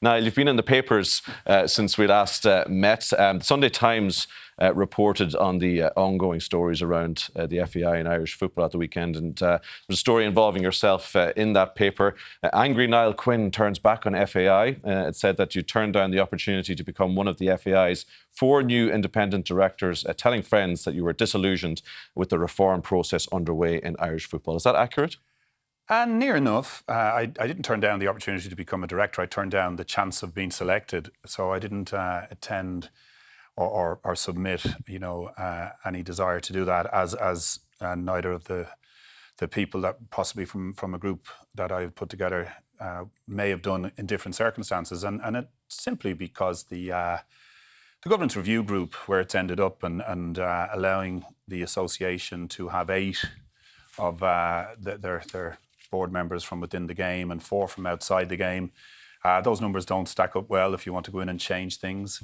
Niall, you've been in the papers since we last met. The Sunday Times reported on the ongoing stories around the FAI and Irish football at the weekend, and there's a story involving yourself in that paper. Angry Niall Quinn turns back on FAI. It said that you turned down the opportunity to become one of the FAI's 4 new independent directors, telling friends that you were disillusioned with the reform process underway in Irish football. Is that accurate? Near enough. I didn't turn down the opportunity to become a director. I turned down the chance of being selected. So I didn't attend or submit, any desire to do that. As neither of the people that possibly from a group that I put together may have done in different circumstances, and it's simply because the governance review group, where it's ended up, and allowing the association to have 8 of their board members from within the game and 4 from outside the game. Those numbers don't stack up well if you want to go in and change things.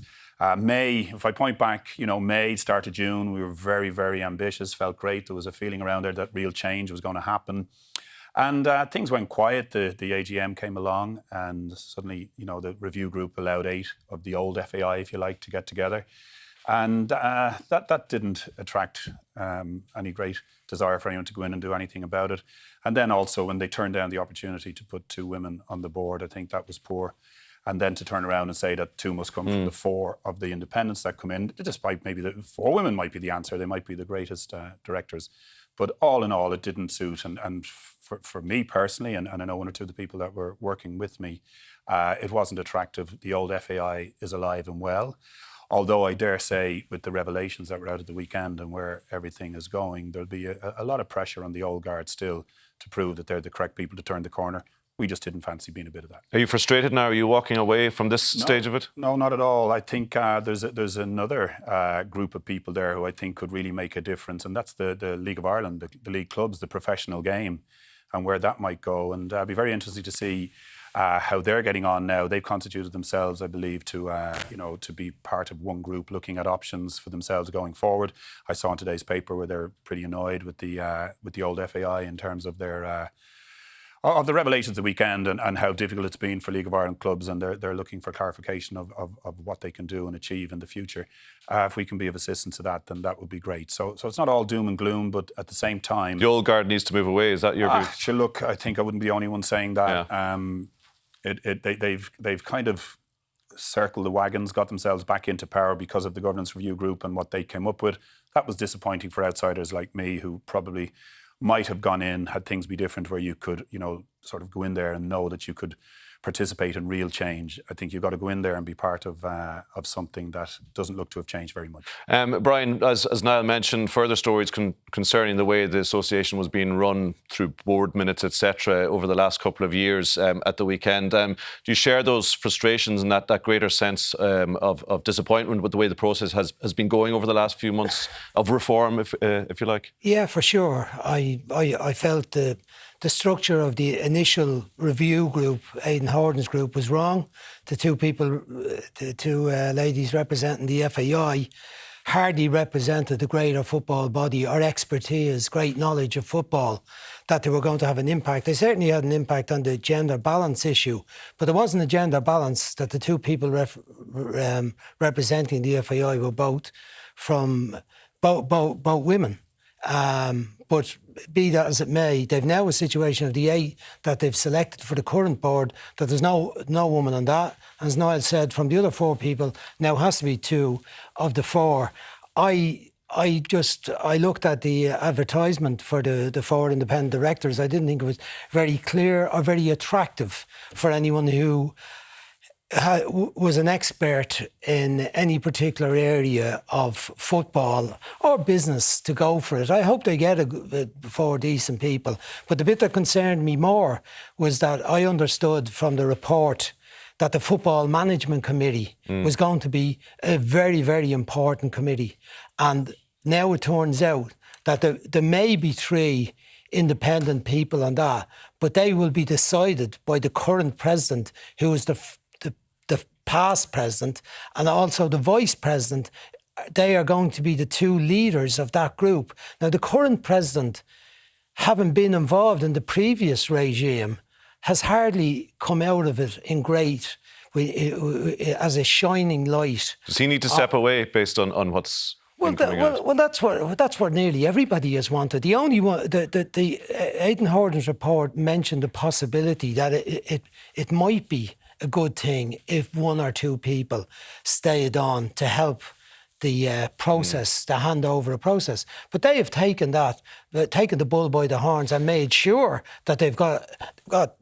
May, if I point back, May, start of June, we were very, very ambitious, felt great. There was a feeling around there that real change was going to happen. And things went quiet. The AGM came along, and suddenly, the review group allowed 8 of the old FAI, if you like, to get together. And that didn't attract any great desire for anyone to go in and do anything about it. And then also when they turned down the opportunity to put 2 women on the board, I think that was poor. And then to turn around and say that 2 must come from the 4 of the independents that come in, despite maybe the 4 women might be the answer, they might be the greatest directors. But all in all, it didn't suit. And for me personally, and I know 1 or 2 of the people that were working with me, it wasn't attractive. The old FAI is alive and well. Although I dare say, with the revelations that were out at the weekend and where everything is going, there'll be a lot of pressure on the old guard still to prove that they're the correct people to turn the corner. We just didn't fancy being a bit of that. Are you frustrated now? Are you walking away from this stage of it? No, not at all. I think there's another group of people there who I think could really make a difference, and that's the League of Ireland, the league clubs, the professional game, and where that might go. And it'd be very interesting to see how they're getting on now. They've constituted themselves, I believe, to be part of one group looking at options for themselves going forward. I saw in today's paper where they're pretty annoyed with the old FAI in terms of their of the revelations of the weekend and how difficult it's been for League of Ireland clubs, and they're looking for clarification of what they can do and achieve in the future. If we can be of assistance to that, then that would be great. So it's not all doom and gloom, but at the same time, the old guard needs to move away. Is that your view? Sure, look, I think I wouldn't be the only one saying that. Yeah. They've kind of circled the wagons, got themselves back into power because of the governance review group and what they came up with. That was disappointing for outsiders like me, who probably might have gone in, had things be different, where you could, sort of go in there and know that you could participate in real change. I think you've got to go in there and be part of something that doesn't look to have changed very much. Brian, as Niall mentioned, further stories concerning the way the association was being run through board minutes, etc., over the last couple of years at the weekend. Do you share those frustrations and that greater sense of disappointment with the way the process has been going over the last few months of reform, if you like? Yeah, for sure. I felt the structure of the initial review group, Aidan Horton's group, was wrong. The 2 ladies representing the FAI hardly represented the greater football body or expertise, great knowledge of football, that they were going to have an impact. They certainly had an impact on the gender balance issue, but there wasn't a gender balance that the 2 people representing the FAI were both women. But be that as it may, they've now a situation of the 8 that they've selected for the current board, that there's no woman on that. As Niall said, from the other 4 people, now has to be 2 of the 4. I looked at the advertisement for the 4 independent directors. I didn't think it was very clear or very attractive for anyone who was an expert in any particular area of football or business to go for it. I hope they get 4 decent people. But the bit that concerned me more was that I understood from the report that the Football Management Committee was going to be a very, very important committee. And now it turns out that there may be 3 independent people on that, but they will be decided by the current president, who is the past president, and also the vice president. They are going to be the 2 leaders of that group. Now, the current president, having been involved in the previous regime, has hardly come out of it in great as a shining light. Does he need to step away based on what's been coming out? Well, that's what nearly everybody has wanted. The only one, the Aidan Horton's report mentioned the possibility that it might be a good thing if one or two people stayed on to help the process, the handover of process. But they have taken the bull by the horns and made sure that they've got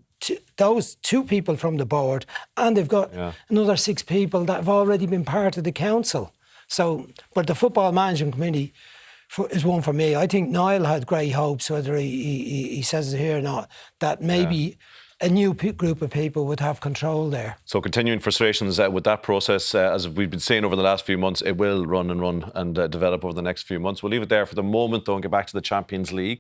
those two people from the board, and they've got another 6 people that have already been part of the council. So, but the Football Management Committee is one for me. I think Niall had great hopes, whether he says it here or not, that maybe a new group of people would have control there. So continuing frustrations with that process, as we've been saying over the last few months, it will run and develop over the next few months. We'll leave it there for the moment, though, and get back to the Champions League.